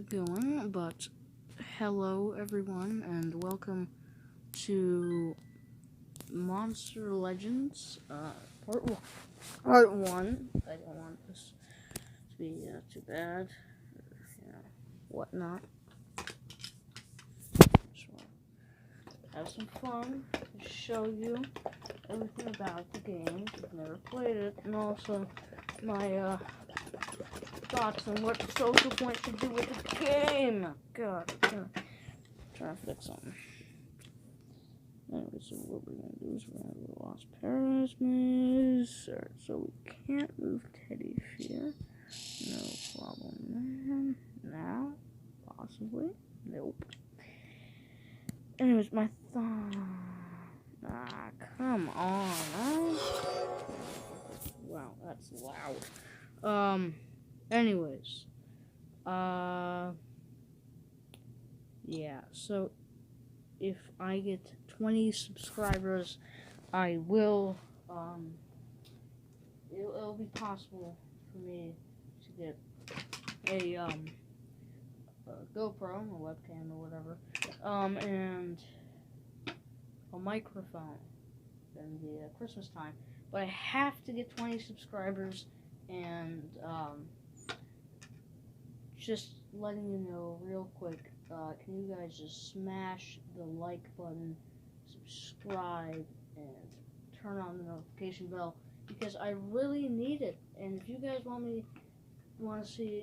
it going, but hello everyone and welcome to Monster Legends part 1. I don't want this to be too bad or whatnot. Just want to have some fun, show you everything about the game if you've never played it, and also my thoughts on what Social Point should do with the game. God, I'm trying to fix something. Anyway, so what we're gonna do is we're gonna have a Lost Paradise maze. Alright, so we can't move Teddy here. No problem there. Now, possibly. Nope. Anyways, my thought. Ah, come on. Wow, that's loud. Anyways, yeah, so if I get 20 subscribers, I will, it'll be possible for me to get a GoPro, a webcam or whatever, and a microphone in the Christmas time, but I have to get 20 subscribers, and, just letting you know real quick, can you guys just smash the like button, subscribe, and turn on the notification bell, because I really need it. And if you guys want to see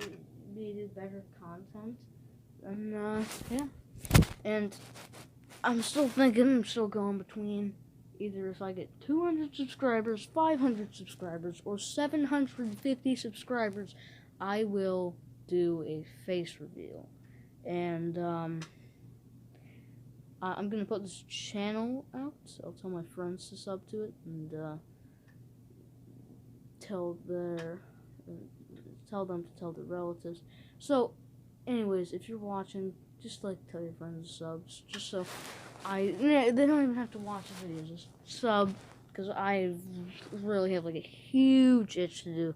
me do better content, then yeah. And I'm still going between either if I get 200 subscribers, 500 subscribers, or 750 subscribers, I will do a face reveal. And I'm gonna put this channel out. So I'll tell my friends to sub to it, and tell them to tell their relatives. So anyways, if you're watching, just tell your friends to sub, just so they don't even have to watch the video, just sub, because I really have a huge itch to do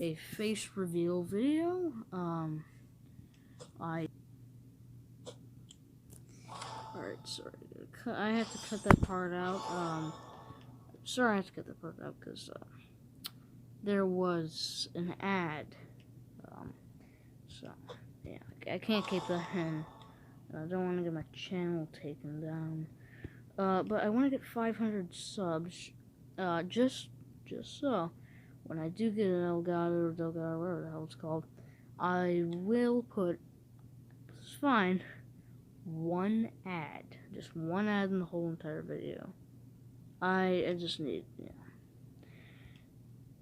a face reveal video. Alright, sorry. I have to cut that part out. Sorry I have to cut that part out because there was an ad. So, yeah, I can't keep that in. I don't want to get my channel taken down. But I want to get 500 subs. Just so when I do get an Elgato or Delgado, whatever the hell it's called, I will put, it's fine, one ad. Just one ad in the whole entire video. I just need, yeah.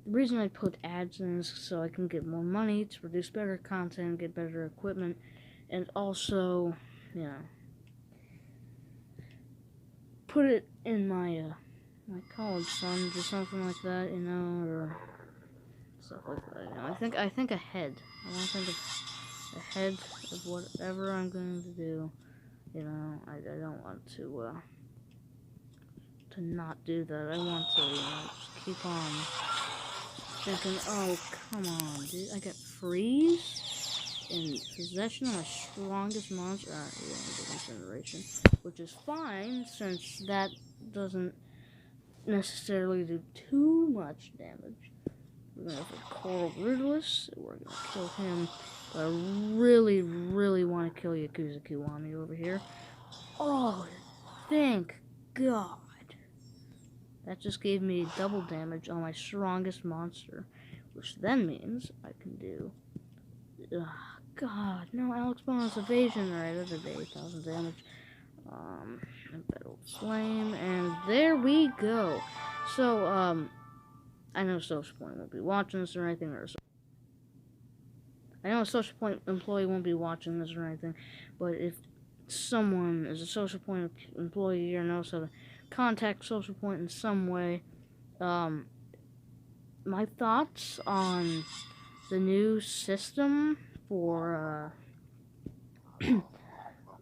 The reason I put ads in is so I can get more money to produce better content, get better equipment, and also, put it in my college fund or something like that, or stuff like that. I think ahead. I want to think ahead of whatever I'm going to do. I don't want to not do that. I want to, just keep on thinking, oh, come on, dude. I got freeze in possession of my strongest monster. Different generation, which is fine since that doesn't necessarily do too much damage. We're gonna have Coral Ruthless. We're gonna kill him. But I really, really want to kill Yakuza Kiwami over here. Oh, thank God. That just gave me double damage on my strongest monster, which then means I can do. God, no, Alex bonus evasion. Alright, that did 8,000 damage. Battle Flame, and there we go. So, I know Social Point won't be watching this or anything, I know a Social Point employee won't be watching this or anything, but if someone is a Social Point employee or knows how to contact Social Point in some way, my thoughts on the new system for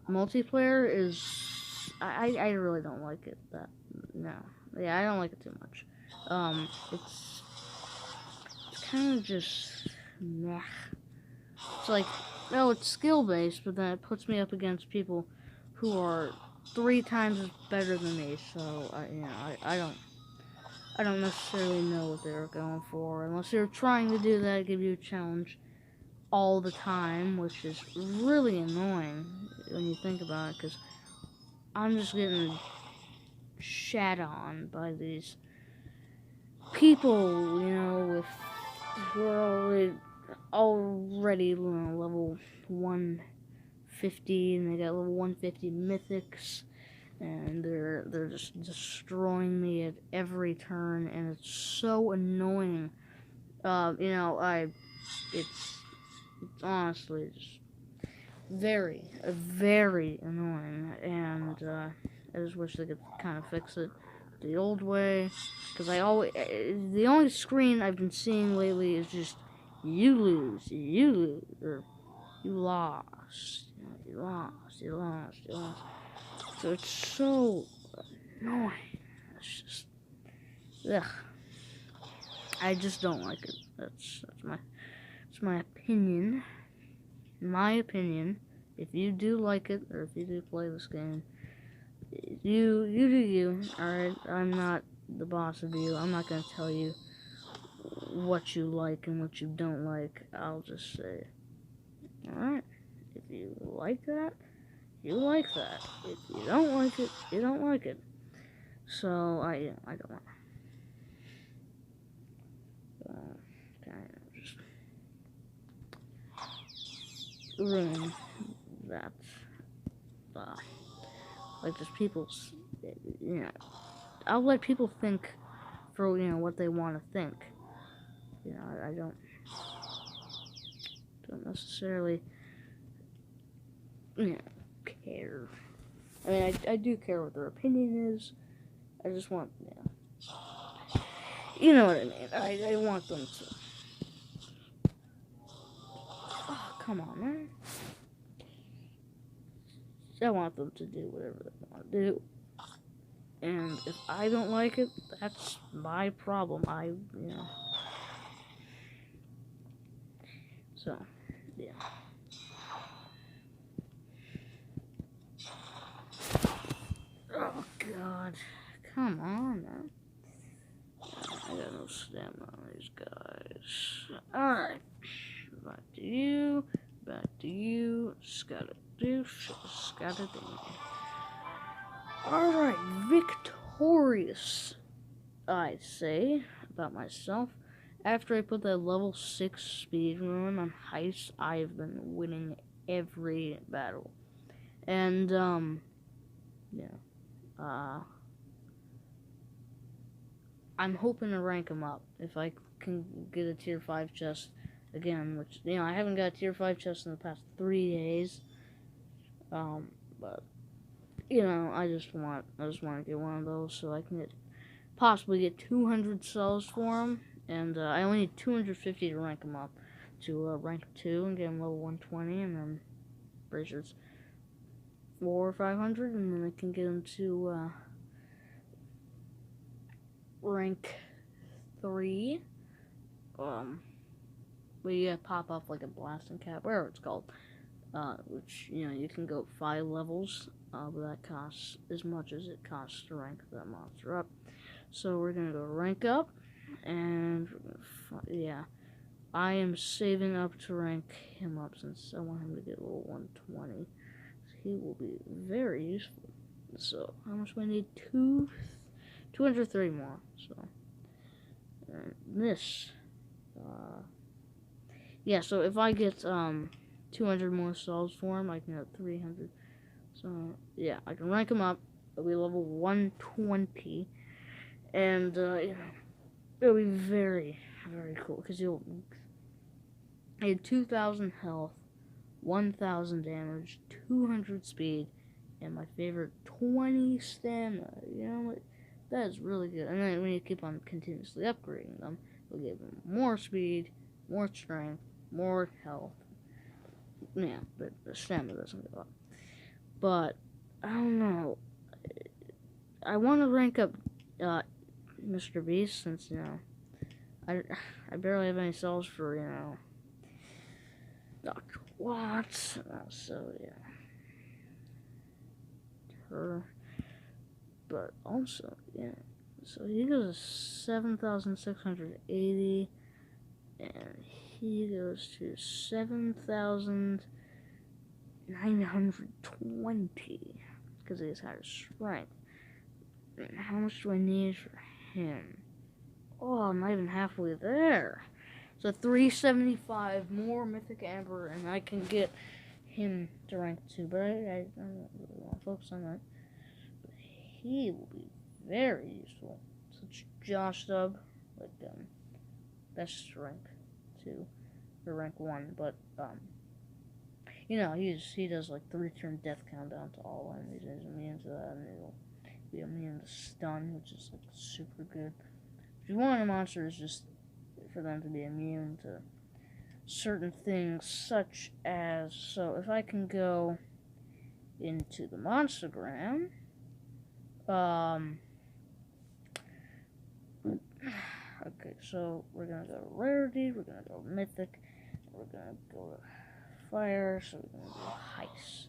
multiplayer is, I really don't like it. I don't like it too much. It's kind of just meh. It's like, no, it's skill based, but then it puts me up against people who are 3 times better than me. So I don't necessarily know what they're going for unless they're trying to do that, give you a challenge all the time, which is really annoying when you think about it, because I'm just getting shat on by these people, with who are already level 150, and they got level 150 mythics, and they're just destroying me at every turn, and it's so annoying. It's honestly just very annoying, and I just wish they could kind of fix it the old way, because the only screen I've been seeing lately is just you lose, or you lost, you lost. So it's so annoying. It's just, ugh. I just don't like it. That's my opinion. My opinion. If you do like it, or if you do play this game, you do you. Alright, I'm not the boss of you. I'm not gonna tell you what you like and what you don't like. I'll just say, alright, if you like that, you like that. If you don't like it, you don't like it. So I don't want just ruin that. Like just people's, I'll let people think for what they want to think. I don't necessarily care. I mean, I do care what their opinion is. I just want, you know what I mean. I want them to. Oh, come on, man. I want them to do whatever they want to do. And if I don't like it, that's my problem. So, yeah. Oh, God. Come on, man. I got no stamina on these guys. Alright. Back to you. Scatter-doo. Alright, victorious, I say, about myself. After I put that level 6 speed run on Heist, I've been winning every battle. And, I'm hoping to rank them up if I can get a tier 5 chest again, which, I haven't got a tier 5 chest in the past 3 days. But, I just want to get one of those so I can possibly get 200 cells for them. And I only need 250 to rank them up to rank 2 and get them level 120, and then Bracer's 400 or 500, and then I can get them to rank 3. Where you pop up like a blasting cap, whatever it's called. Which, you can go 5 levels, but that costs as much as it costs to rank that monster up. So we're gonna go rank up, and I am saving up to rank him up since I want him to get level 120. So he will be very useful. So how much do I need? 203 more. So and this, so if I get 200 more souls for him, I can get 300. So yeah, I can rank him up. It'll be level 120, and it'll be very, very cool because he had 2,000 health, 1,000 damage, 200 speed, and my favorite 20 stamina. That is really good. And then when you keep on continuously upgrading them, it'll give them more speed, more strength, more health. Yeah, but the stamina doesn't go up. But I don't know. I want to rank up Mr. Beast since I barely have any cells for Dr. Watts. So yeah, her. But also yeah. So he goes to 7,680, and he goes to 7,920 because he has higher strength. And how much do I need for him? Oh, I'm not even halfway there. So 375 more Mythic Amber, and I can get him to rank 2. But I don't really want to focus on that. But he will be very useful. Such Josh Dub, like that's rank 2 or rank 1, but you know, he does like 3-turn death countdown to all enemies, and he's immune to that, and he'll be immune to stun, which is like super good. If you want a monster, it's just for them to be immune to certain things, such as, so if I can go into the Monstergram, okay, so we're gonna go to Rarity, we're gonna go Mythic, we're gonna go to Fire, so we're gonna do Heist.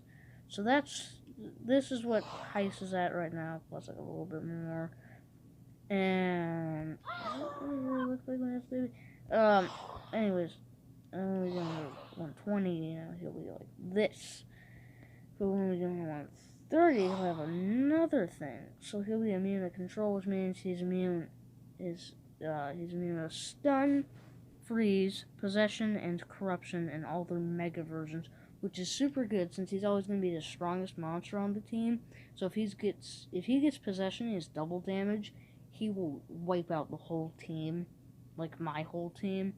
So this is what Heist is at right now, plus like a little bit more. And anyways, we're gonna 120, you know, he'll be like this. But when we go to 130, he'll have another thing. So he'll be immune to control, which means he's immune to stun, freeze, possession, and corruption, and all their mega versions, which is super good since he's always going to be the strongest monster on the team. So if he gets possession, he has double damage. He will wipe out the whole team, like my whole team.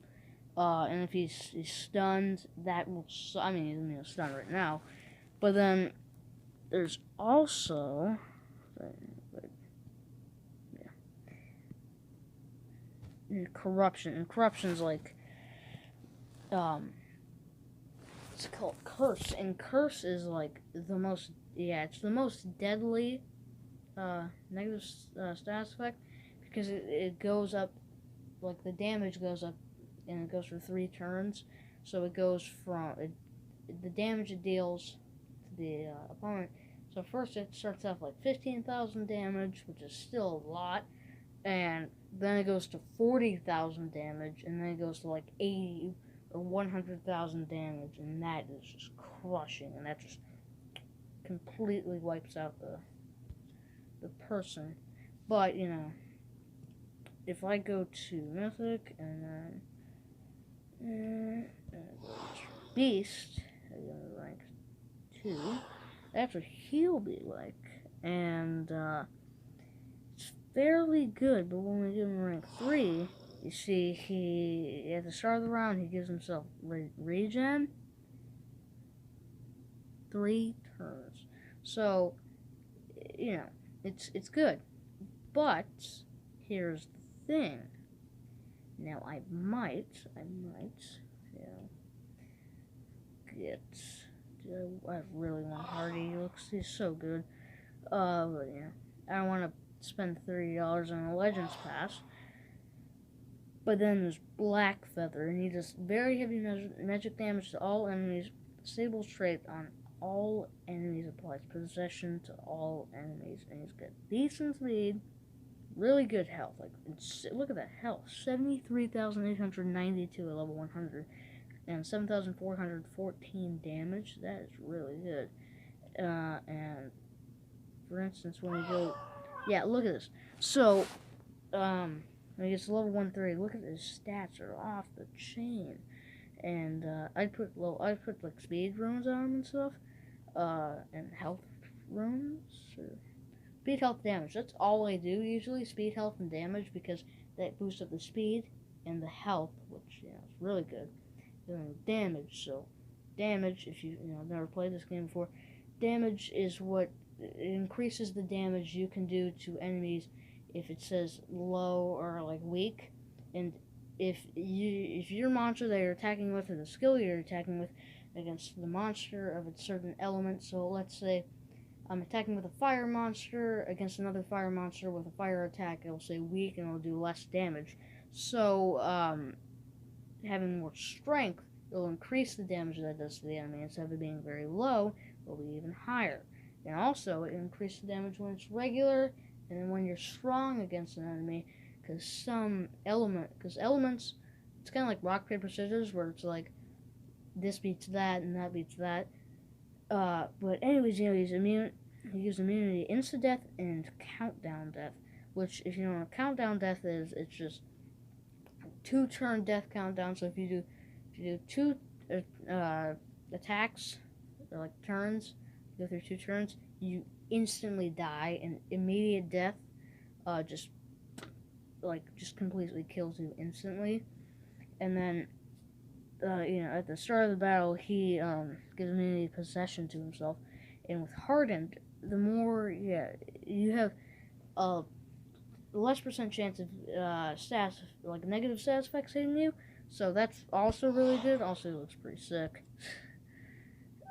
And if he's stunned, that will. I mean, he's stunned right now, but then there's also, corruption, and corruption's like, it's called curse, and curse is like it's the most deadly negative status effect, because it goes up, like the damage goes up, and it goes for 3 turns. So it goes from the damage it deals to the opponent. So first it starts off like 15,000 damage, which is still a lot, and then it goes to 40,000 damage, and then it goes to like 80 or 100,000 damage, and that is just crushing, and that just completely wipes out the person. But you know, if I go to Mythic and then Beast, I go to rank 2. That's what he'll be like, and it's fairly good. But when we give him rank 3, you see he at the start of the round he gives himself regen 3 turns. So you know, it's good. But here's the thing. Now I might, you know, get. I really want Hardy. He's so good. But yeah, I don't want to spend $30 on a Legends Pass. But then there's Black Feather, and he does very heavy magic damage to all enemies. Disables trait on all enemies, applies possession to all enemies, and he's got decent speed, really good health. Like, look at that health: 73,892 at level 100, and 7,414 damage. That is really good. And for instance, when we go, yeah, look at this. So, when he gets level 130, look at his stats are off the chain. And I'd put like speed runes on him and stuff, and health runes, or speed, health, damage. That's all I do usually: speed, health, and damage, because that boosts up the speed and the health, which is really good. And damage. So damage, if you never played this game before, damage is what increases the damage you can do to enemies if it says low or like weak, and if your monster that you're attacking with, or the skill you're attacking with, against the monster of a certain element. So let's say I'm attacking with a fire monster against another fire monster with a fire attack. It'll say weak, and it'll do less damage. So having more strength it'll increase the damage that it does to the enemy. Instead of it being very low, it'll be even higher. And also, it increases the damage when it's regular, and then when you're strong against an enemy, because elements, it's kind of like rock, paper, scissors, where it's like, this beats that, and that beats that. But anyways, he gives immunity to insta-death and countdown death, which, if you know what countdown death is, it's just 2-turn death countdown. So if you do 2 attacks, or like turns, go through 2 turns, you instantly die, and immediate death just completely kills you instantly. And then at the start of the battle, he gives immunity to possession to himself. And with hardened, the more you have a less % chance of negative status effects hitting you. So that's also really good. Also looks pretty sick.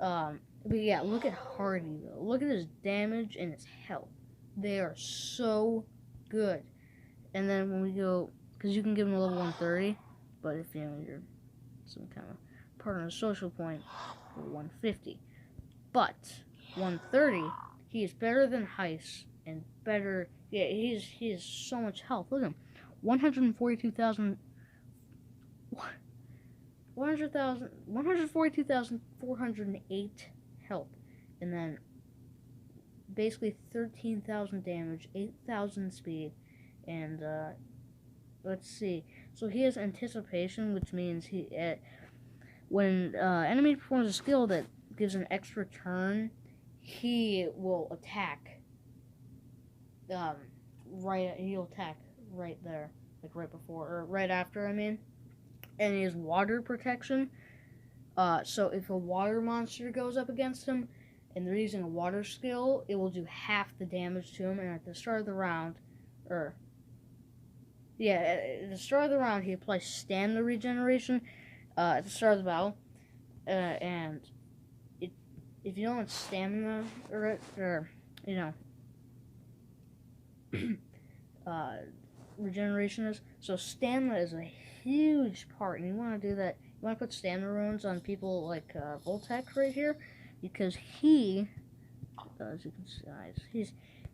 But yeah, look at Hardy though. Look at his damage and his health. They are so good. And then when we go, because you can give him a level 130, but if you're some kind of part on a social point, 150. But 130, he is better than Heist and better. Yeah, he has so much health. Look at him, 142,408 health, and then basically 13,000 damage, 8,000 speed, and let's see. So he has anticipation, which means when enemy performs a skill that gives an extra turn, he will attack. He'll attack right there, like right before or right after. And he has water protection. So if a water monster goes up against him, and they're using a water skill, it will do half the damage to him. And at the start of the round, at the start of the round, he applies stamina regeneration at the start of the battle. And if you don't have stamina regeneration is. So stamina is a huge part, and you want to do that. You want to put stamina runes on people like Voltec right here, because he, as you can see,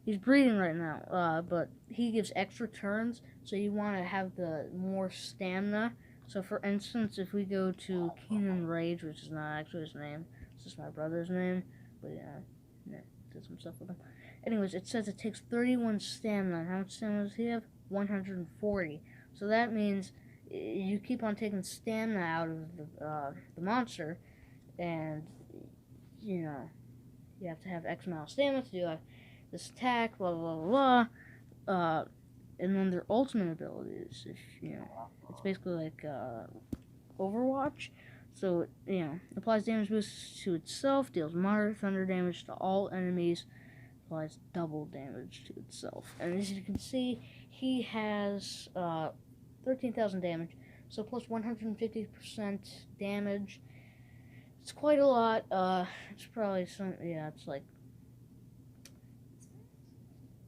he's breathing right now. But he gives extra turns, so you want to have the more stamina. So for instance, if we go to Keenan Rage, which is not actually his name, it's just my brother's name, but did some stuff with him. Anyways, it says it takes 31 stamina. How much stamina does he have? 140. So that means you keep on taking stamina out of the monster, and you have to have X amount of stamina to do this attack, blah blah blah blah. And then their ultimate abilities, it's basically like Overwatch. So applies damage boost to itself, deals moderate thunder damage to all enemies, applies double damage to itself. And as you can see, he has 13,000 damage, so plus 150% damage. It's quite a lot. It's probably it's like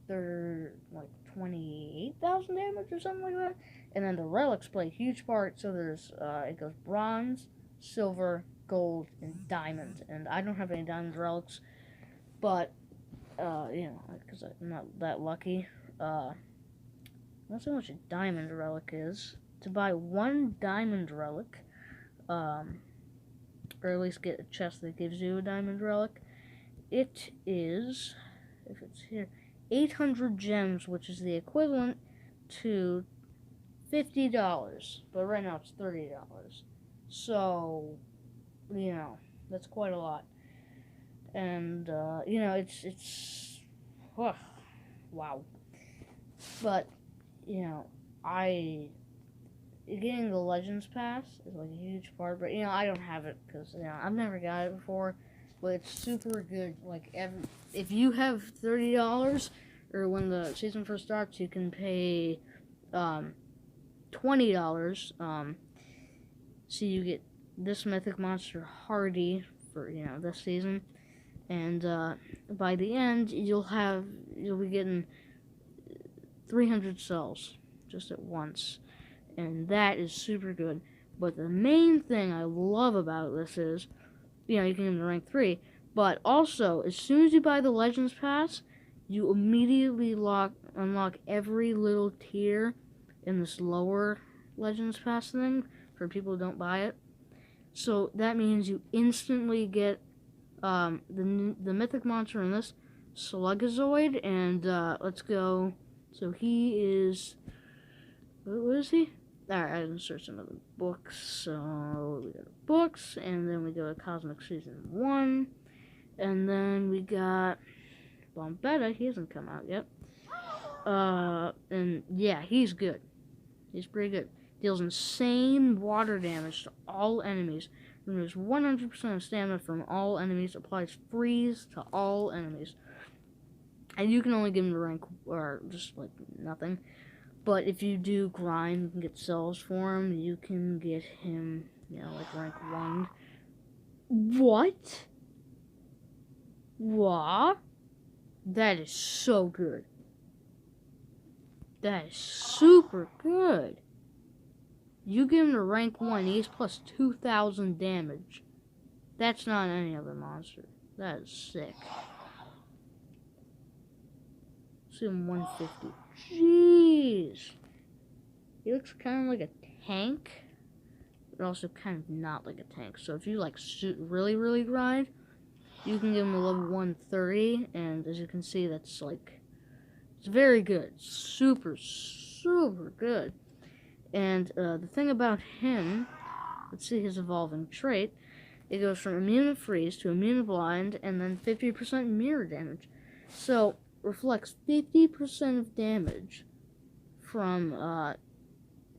28,000 damage or something like that. And then the relics play a huge part. So there's it goes bronze, silver, gold, and diamond. And I don't have any diamond relics, but because I'm not that lucky. Not so much a diamond relic is. To buy one diamond relic, or at least get a chest that gives you a diamond relic, it is, if it's here, 800 gems, which is the equivalent to $50, but right now it's $30. So, that's quite a lot. And, it's wow. But, getting the Legends Pass is like a huge part, but I don't have it because I've never got it before. But it's super good. Like if you have $30, or when the season first starts, you can pay $20. So you get this mythic monster Hardy for this season, and by the end you'll be getting 300 cells just at once. And that is super good. But the main thing I love about this is, you can get to rank 3, but also, as soon as you buy the Legends Pass, you immediately unlock every little tier in this lower Legends Pass thing for people who don't buy it. So that means you instantly get the mythic monster in this, Slugazoid, and let's go. So he is, what is he? Alright, I didn't search some of the books. So we go to books, and then we go to Cosmic Season 1, and then we got Bombetta. He hasn't come out yet. And yeah, he's good. He's pretty good. Deals insane water damage to all enemies. Removes 100% of stamina from all enemies. Applies freeze to all enemies. And you can only give him the rank, or just like nothing. But if you do grind, you can get cells for him. You can get him, like rank 1. What? What? That is so good. That is super good. You give him to rank 1, he's plus 2,000 damage. That's not any other monster. That is sick. See him 150. Jeez. He looks kind of like a tank, but also kind of not like a tank. So if you like really, really grind, you can give him a level 130, and as you can see, that's like, it's very good. Super, super good. And the thing about him, let's see his evolving trait, it goes from immune to freeze to immune to blind, and then 50% mirror damage. So, reflects 50% of damage from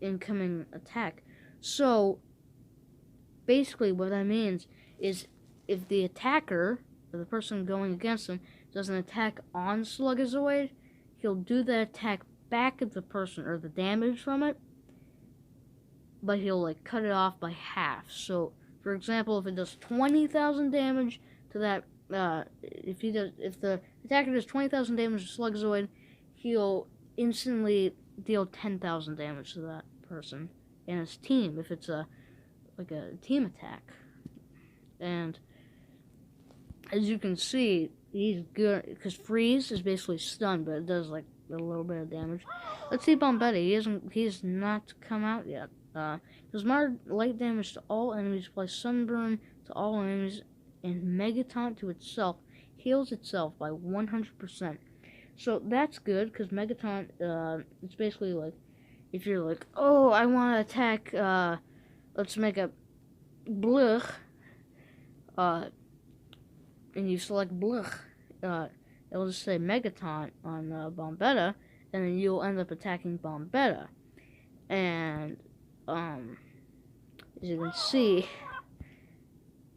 incoming attack. So, basically what that means is if the attacker, or the person going against him, does an attack on Slugazoid, he'll do the attack back at the person, or the damage from it, but he'll like cut it off by half. So, for example, if it does 20,000 damage to that, if the attacker does 20,000 damage to Slugazoid, he'll instantly deal 10,000 damage to that person and his team if it's like a team attack. And as you can see, he's good because freeze is basically stun, but it does like a little bit of damage. Let's see Bombetta. He's not come out yet. Does more light damage to all enemies, applies sunburn to all enemies, and Megataunt to itself. Heals itself by 100%. So that's good, because Megataunt, it's basically like, if you're like, oh, I want to attack, let's make a Blech, and you select Blech, it'll just say Megataunt on Bombetta, and then you'll end up attacking Bombetta. And as you can see,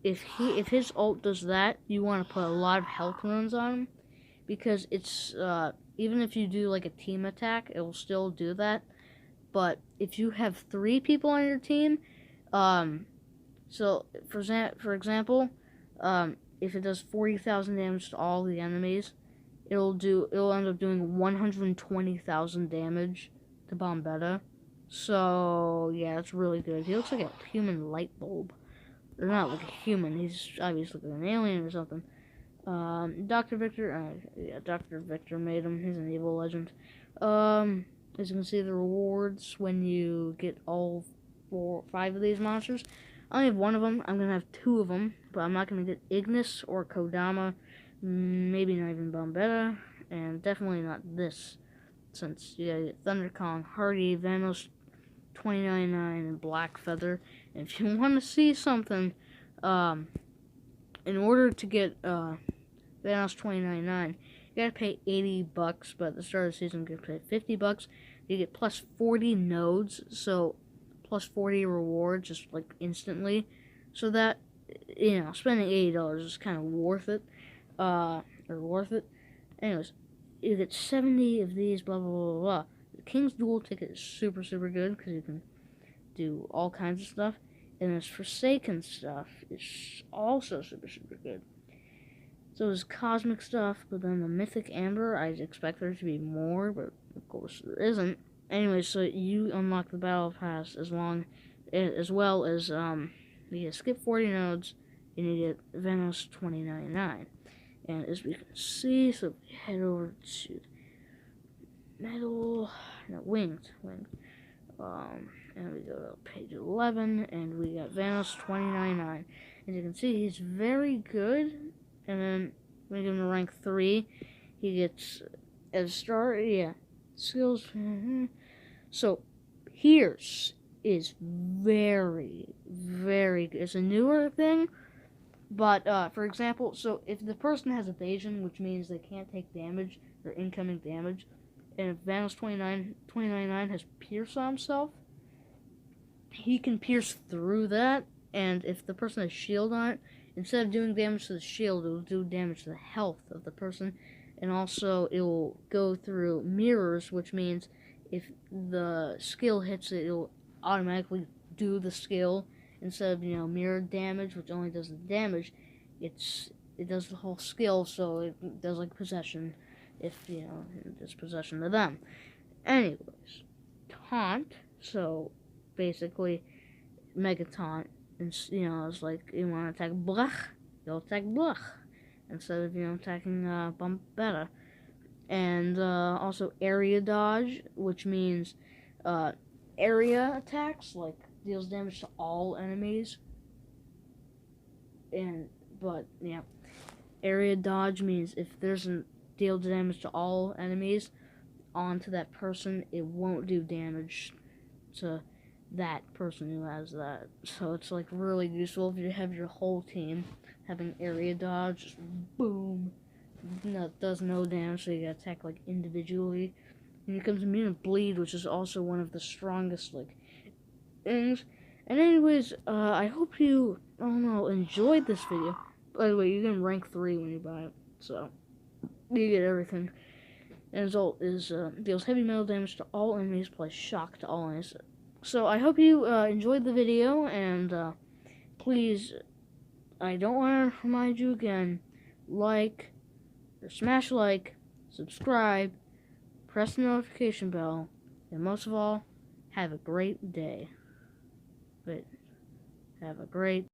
if his ult does that, you want to put a lot of health runes on him, because it's even if you do like a team attack, it will still do that. But if you have 3 people on your team, so for example, if it does 40,000 damage to all the enemies, it'll end up doing 120,000 damage to Bombetta. So, yeah, it's really good. He looks like a human light bulb. Or not like a human, he's obviously like an alien or something. Dr. Victor, yeah, Dr. Victor made him. He's an evil legend. As you can see, the rewards when you get all 5 of these monsters. I only have 1 of them. I'm going to have 2 of them, but I'm not going to get Ignis or Kodama. Maybe not even Bombetta, and definitely not this. Since you gotta get Thunder Kong, Hardy, Vanos 2099, and Black Feather. And if you want to see something, in order to get Vanos 2099, you gotta pay $80, but at the start of the season you gotta pay $50. You get plus 40 nodes, so plus 40 rewards just like instantly. So that, spending $80 is kind of worth it. Anyways, you get 70 of these, blah, blah, blah, blah. The King's Duel ticket is super, super good, because you can do all kinds of stuff. And this Forsaken stuff is also super, super good. So there's cosmic stuff, but then the Mythic Amber, I expect there to be more, but of course there isn't. Anyway, so you unlock the Battle Pass as long as well as you get skip 40 nodes, and you get Venos 2099. And as we can see, so we head over to winged. And we go to page 11, and we got Vanos 2099. As you can see, he's very good. And then when we give him rank 3, he gets as a start, skills. So Pierce is very, very good. It's a newer thing, but for example, so if the person has evasion, which means they can't take damage or incoming damage, and if Vanos 2099 has Pierce on himself, he can pierce through that, and if the person has shield on it, instead of doing damage to the shield, it will do damage to the health of the person, and also it will go through mirrors, which means if the skill hits it, it will automatically do the skill instead of mirror damage, which only does the damage. It does the whole skill, so it does like possession, if it does possession to them. Anyways, taunt. So basically, mega taunt. And it's like you want to attack Blech, you'll attack Blech instead of attacking Bombetta. And also area dodge, which means area attacks, like deals damage to all enemies. Area dodge means if there's a deal damage to all enemies onto that person, it won't do damage to that person who has that. So it's like really useful if you have your whole team having area dodge, just boom, does no damage, so you gotta attack like individually. And it comes immune to bleed, which is also one of the strongest like things. And anyways, I hope you enjoyed this video. By the way, you get rank 3 when you buy it, so you get everything. And the result is deals heavy metal damage to all enemies, plus shock to all enemies. So I hope you enjoyed the video, and please, I don't want to remind you again, smash like, subscribe, press the notification bell, and most of all, have a great day. Have a great